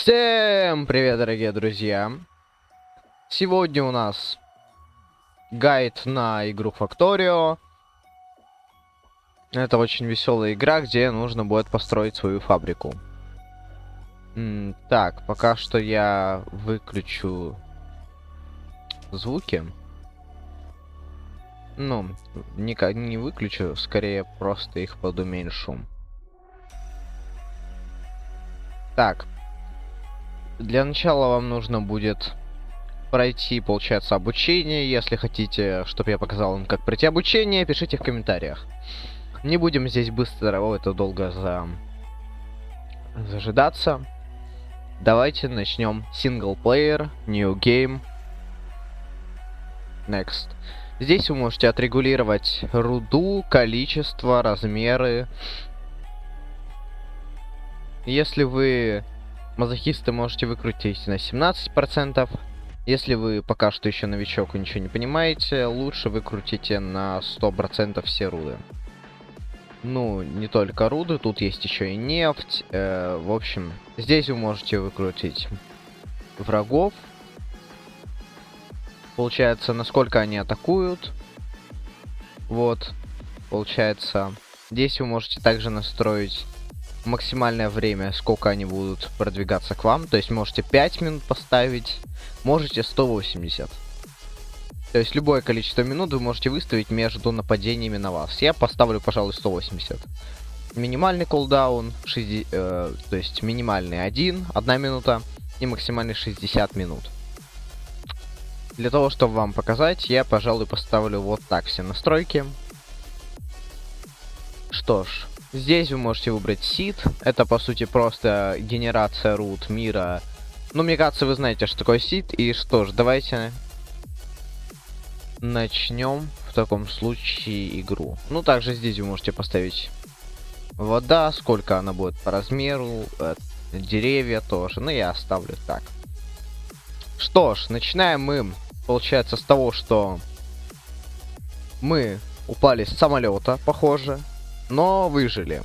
Всем привет, дорогие друзья! Сегодня у нас гайд на игру Factorio. Это очень веселая игра, где нужно будет построить свою фабрику. Так, пока что я выключу звуки. Ну, не выключу, скорее просто их подуменьшу. Так, для начала вам нужно будет пройти, получается, обучение. Если хотите, чтобы я показал вам, как пройти обучение, пишите в комментариях. Не будем здесь быстро, это долго зажидаться. Давайте начнем. Single player, new game. Next. Здесь вы можете отрегулировать руду, количество, размеры. Если вы мазохисты, можете выкрутить на 17%. Если вы пока что еще новичок и ничего не понимаете, лучше выкрутите на 100% все руды. Ну, не только руды, тут есть еще и нефть. В общем, здесь вы можете выкрутить врагов. Получается, насколько они атакуют. Вот, получается, здесь вы можете также настроить максимальное время, сколько они будут продвигаться к вам. То есть можете 5 минут поставить, можете 180. То есть любое количество минут вы можете выставить между нападениями на вас. Я поставлю, пожалуй, 180. Минимальный кулдаун, то есть минимальный 1 минута и максимальный 60 минут. Для того, чтобы вам показать, я, пожалуй, поставлю вот так все настройки. Что ж, здесь вы можете выбрать Seed. Это, по сути, просто генерация руд мира. Ну, мне кажется, вы знаете, что такое Seed. И что ж, давайте начнем в таком случае игру. Ну, также здесь вы можете поставить вода, сколько она будет по размеру, деревья тоже. Но я оставлю так. Что ж, начинаем мы, получается, с того, что мы упали с самолета, похоже, но выжили.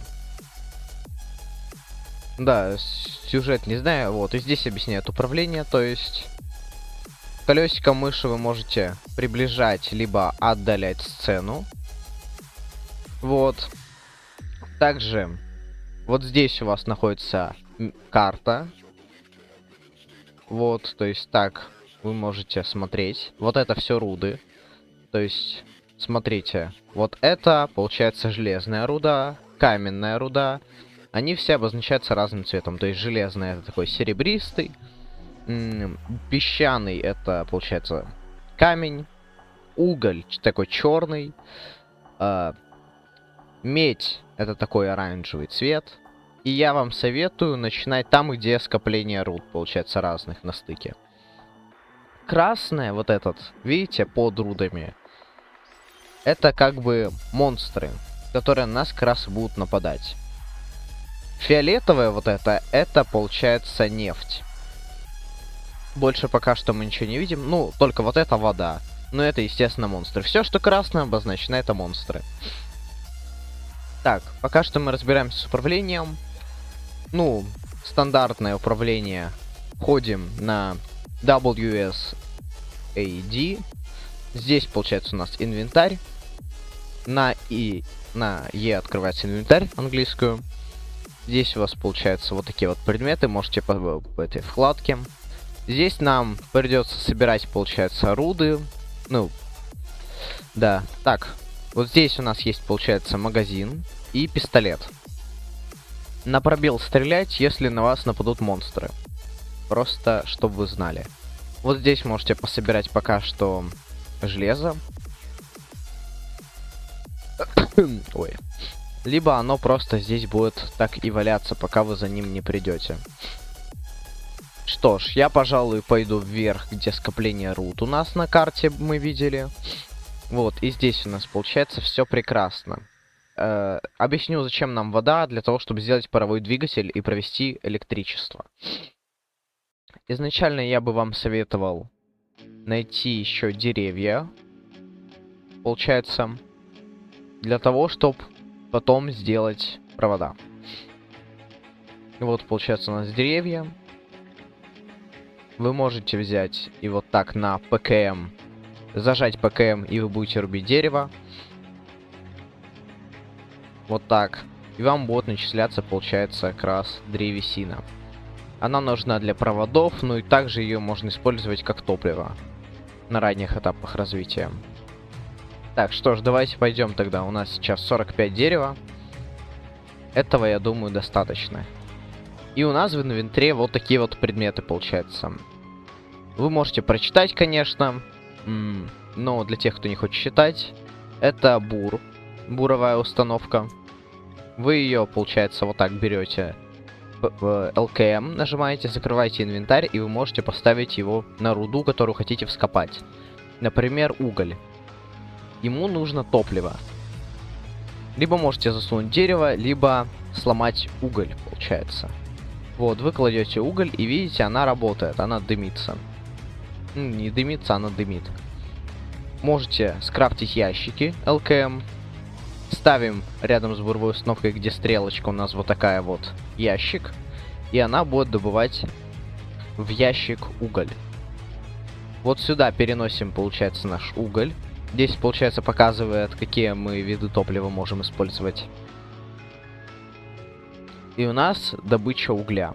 Да, сюжет не знаю, вот, и здесь объясняют управление, то есть колесиком мыши вы можете приближать, либо отдалять сцену. Вот. Также, вот здесь у вас находится карта. Вот, то есть так вы можете смотреть. Вот это все руды. То есть, смотрите, вот это, получается, железная руда, каменная руда. Они все обозначаются разным цветом. То есть, железная это такой серебристый. Песчаный это, получается, камень. Уголь такой черный. Медь это такой оранжевый цвет. И я вам советую начинать там, где скопление руд, получается, разных на стыке. Красное, вот этот, видите, под рудами, это как бы монстры, которые на нас как раз будут нападать. Фиолетовое вот это получается нефть. Больше пока что мы ничего не видим. Ну, только вот это вода. Но это, естественно, монстры. Все, что красное обозначено, это монстры. Так, пока что мы разбираемся с управлением. Ну, стандартное управление. Входим на WSAD. Здесь, получается, у нас инвентарь. На E открывается инвентарь, английскую. Здесь у вас, получается, вот такие вот предметы. Можете по этой вкладке. Здесь нам придется собирать, получается, руды. Ну, да. Так, вот здесь у нас есть, получается, магазин и пистолет. На пробел стрелять, если на вас нападут монстры. Просто, чтобы вы знали. Вот здесь можете пособирать пока что железо. Ой. Либо оно просто здесь будет так и валяться, пока вы за ним не придете. Что ж, я, пожалуй, пойду вверх, где скопление руд у нас на карте мы видели. Вот, и здесь у нас получается все прекрасно. Объясню, зачем нам вода. Для того, чтобы сделать паровой двигатель и провести электричество. Изначально я бы вам советовал найти еще деревья. Получается, для того, чтобы потом сделать провода. Вот, получается, у нас деревья. вы можете взять и вот так на ПКМ, зажать ПКМ, и вы будете рубить дерево. Вот так. И вам будет начисляться, получается, как раз древесина. Она нужна для проводов, ну и также ее можно использовать как топливо на ранних этапах развития. Так, что ж, давайте пойдем тогда. У нас сейчас 45 дерева. Этого, я думаю, достаточно. И у нас в инвентаре вот такие вот предметы, получается. Вы можете прочитать, конечно, но для тех, кто не хочет читать, это буровая установка. Вы ее, получается, вот так берете, ЛКМ нажимаете, закрываете инвентарь, и вы можете поставить его на руду, которую хотите вскопать. Например, уголь. Ему нужно топливо. Либо можете засунуть дерево, либо сломать уголь, получается. Вот, вы кладете уголь, и видите, она работает, она дымится. Не дымится, она дымит. Можете скрафтить ящики ЛКМ. Ставим рядом с буровой установкой, где стрелочка у нас вот такая вот, ящик. И она будет добывать в ящик уголь. Вот сюда переносим, получается, наш уголь. Здесь, получается, показывает, какие мы виды топлива можем использовать. И у нас добыча угля.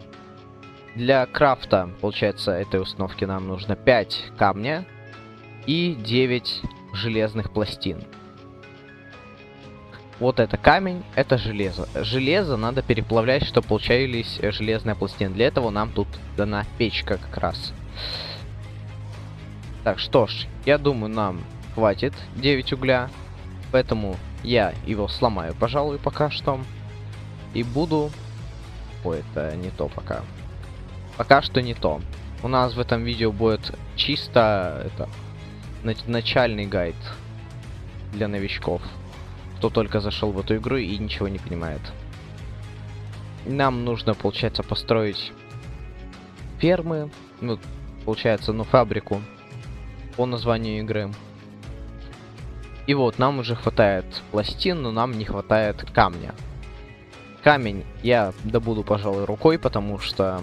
Для крафта, получается, этой установки нам нужно 5 камня и 9 железных пластин. Вот это камень, это железо. Железо надо переплавлять, чтобы получались железные пластины. Для этого нам тут дана печка как раз. Так, что ж, я думаю, нам хватит 9 угля. Поэтому я его сломаю, пожалуй, пока что. И буду... Ой, это не то пока. Пока что не то. У нас в этом видео будет чисто начальный гайд для новичков, кто только зашел в эту игру и ничего не понимает. Нам нужно, получается, построить фермы, ну, получается, фабрику по названию игры. И вот, нам уже хватает пластин, но нам не хватает камня. Камень я добуду, пожалуй, рукой, потому что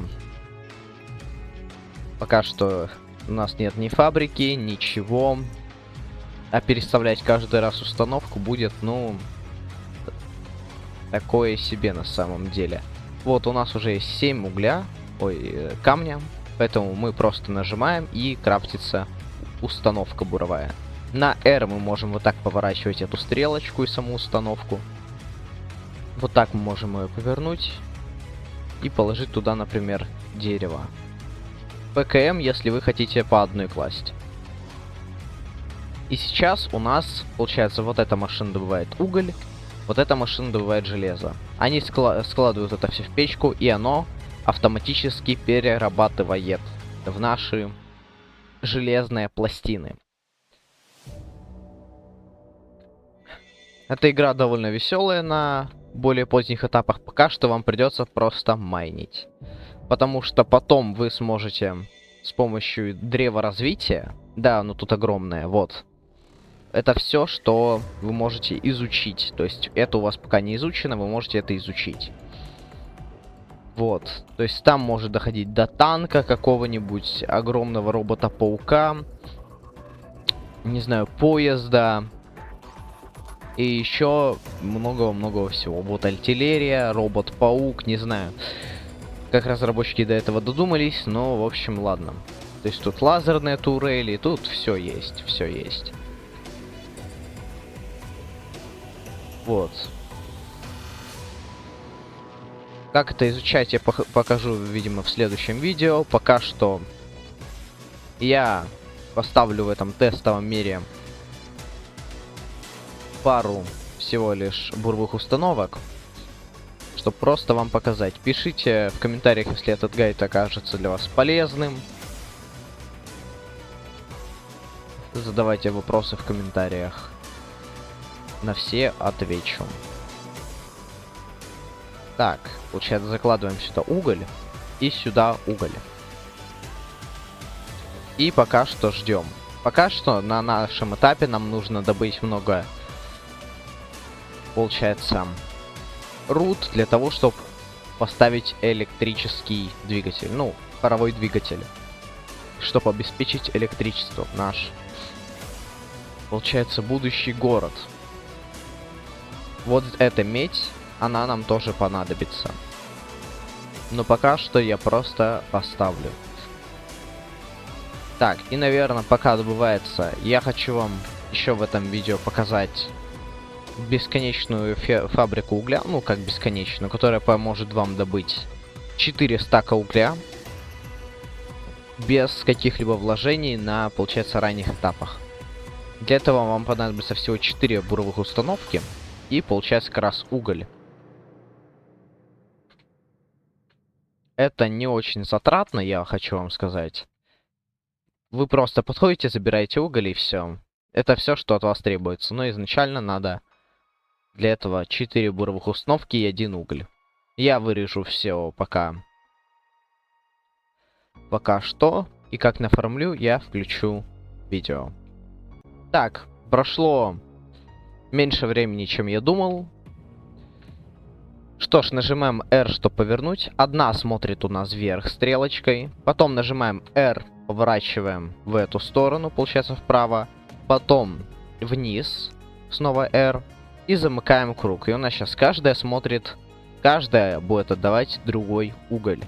пока что у нас нет ни фабрики, ничего. А переставлять каждый раз установку будет, ну, такое себе на самом деле. Вот у нас уже есть 7 угля, камня. Поэтому мы просто нажимаем, и крафтится установка буровая. На R мы можем вот так поворачивать эту стрелочку и саму установку. Вот так мы можем ее повернуть и положить туда, например, дерево. ПКМ, если вы хотите по одной класть. И сейчас у нас, получается, вот эта машина добывает уголь, вот эта машина добывает железо. Они складывают это все в печку, и оно автоматически перерабатывает в наши железные пластины. Эта игра довольно веселая на более поздних этапах. Пока что вам придется просто майнить. Потому что потом вы сможете с помощью древа развития... Да, ну тут огромное, вот. Это все, что вы можете изучить. То есть это у вас пока не изучено, вы можете это изучить. Вот. То есть там может доходить до танка какого-нибудь, огромного робота-паука. Не знаю, поезда. И еще много-много всего. Вот артиллерия, робот-паук, не знаю, как разработчики до этого додумались, но, в общем, ладно. То есть тут лазерные турели, тут все есть, все есть. Вот. Как это изучать, я покажу, видимо, в следующем видео. Пока что я поставлю в этом тестовом мире пару всего лишь буровых установок, чтобы просто вам показать. Пишите в комментариях, если этот гайд окажется для вас полезным. Задавайте вопросы в комментариях. На все отвечу. Так, получается, закладываем сюда уголь и сюда уголь. И пока что ждем. Пока что на нашем этапе нам нужно добыть много, получается, руд для того, чтобы поставить электрический двигатель, ну, паровой двигатель. чтобы обеспечить электричество в наш, получается, будущий город. Вот эта медь, она нам тоже понадобится. Но пока что я просто поставлю. Так, и, наверное, пока добывается, я хочу вам еще в этом видео показать бесконечную фабрику угля, ну как бесконечную, которая поможет вам добыть 4 стака угля без каких-либо вложений на, получается, ранних этапах. Для этого вам понадобится всего 4 буровых установки и, получается, как раз уголь. Это не очень затратно, я хочу вам сказать. Вы просто подходите, забираете уголь и все. Это все, что от вас требуется. Но изначально надо для этого 4 буровых установки и 1 уголь. Я вырежу все пока что. И как нафармлю, я включу видео. Так, прошло меньше времени, чем я думал. Что ж, нажимаем R, чтобы повернуть. Одна смотрит у нас вверх стрелочкой. Потом нажимаем R, поворачиваем в эту сторону, получается вправо. Потом вниз, снова R. И замыкаем круг. И у нас сейчас каждая смотрит, каждая будет отдавать другой уголь.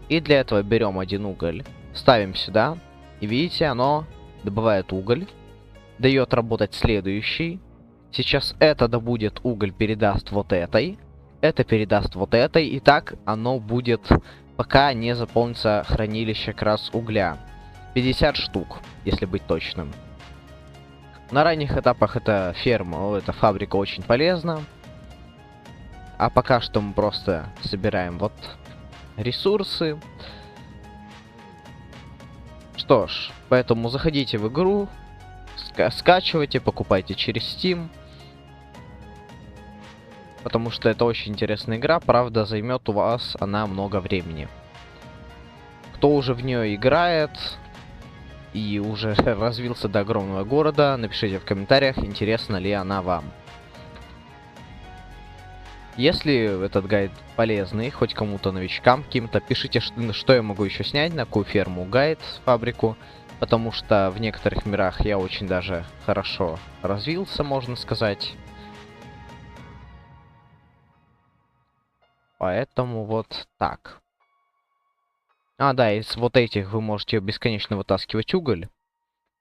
И для этого берем один уголь, ставим сюда. И видите, оно добывает уголь. Дает работать следующий. Сейчас это добудет уголь, передаст вот этой. Это передаст вот этой. И так оно будет, пока не заполнится хранилище как раз угля. 50 штук, если быть точным. На ранних этапах эта ферма, эта фабрика очень полезна. А пока что мы просто собираем вот ресурсы. Что ж, поэтому заходите в игру, скачивайте, покупайте через Steam. Потому что это очень интересная игра, правда, займет у вас она много времени. Кто уже в нее играет и уже развился до огромного города, напишите в комментариях, интересна ли она вам. Если этот гайд полезный, хоть кому-то, новичкам, каким-то, пишите, что я могу еще снять, на какую ферму гайд, фабрику. Потому что в некоторых мирах я очень даже хорошо развился, можно сказать. Поэтому вот так. А, да, из вот этих вы можете бесконечно вытаскивать уголь.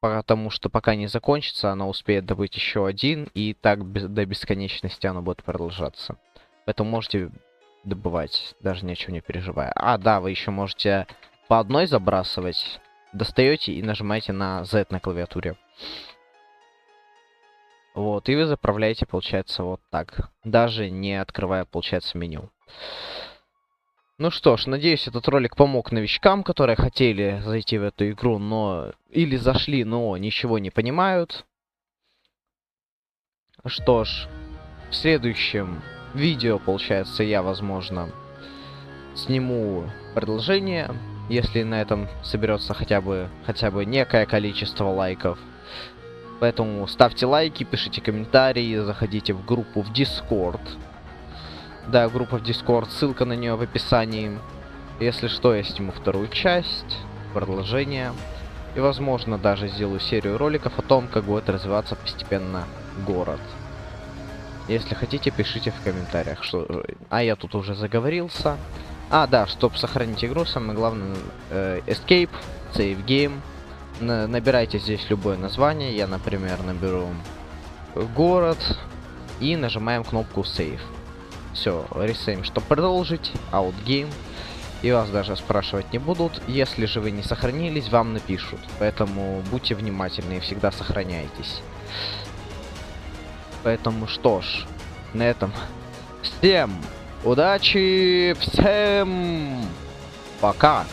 Потому что пока не закончится, она успеет добыть еще один. И так до бесконечности оно будет продолжаться. Поэтому можете добывать, даже ни о чем не переживая. А, да, вы еще можете по одной забрасывать. Достаете и нажимаете на Z на клавиатуре. Вот, и вы заправляете, получается, вот так. Даже не открывая, получается, меню. Ну что ж, надеюсь, этот ролик помог новичкам, которые хотели зайти в эту игру, но... Или зашли, но ничего не понимают. Что ж, в следующем видео, получается, я, возможно, сниму продолжение, если на этом соберется хотя бы некое количество лайков. Поэтому ставьте лайки, пишите комментарии, заходите в группу в Discord. Да, группа в Discord, ссылка на нее в описании. Если что, я сниму вторую часть, продолжение. И, возможно, даже сделаю серию роликов о том, как будет развиваться постепенно город. Если хотите, пишите в комментариях. А я тут уже заговорился. А, да, чтобы сохранить игру, самое главное, Escape, Save Game. Набирайте здесь любое название. Я, например, наберу город. И нажимаем кнопку Save. Все, ресейм, чтобы продолжить. Out Game. И вас даже спрашивать не будут. Если же вы не сохранились, вам напишут. Поэтому будьте внимательны и всегда сохраняйтесь. Поэтому что ж, на этом всем удачи, всем пока!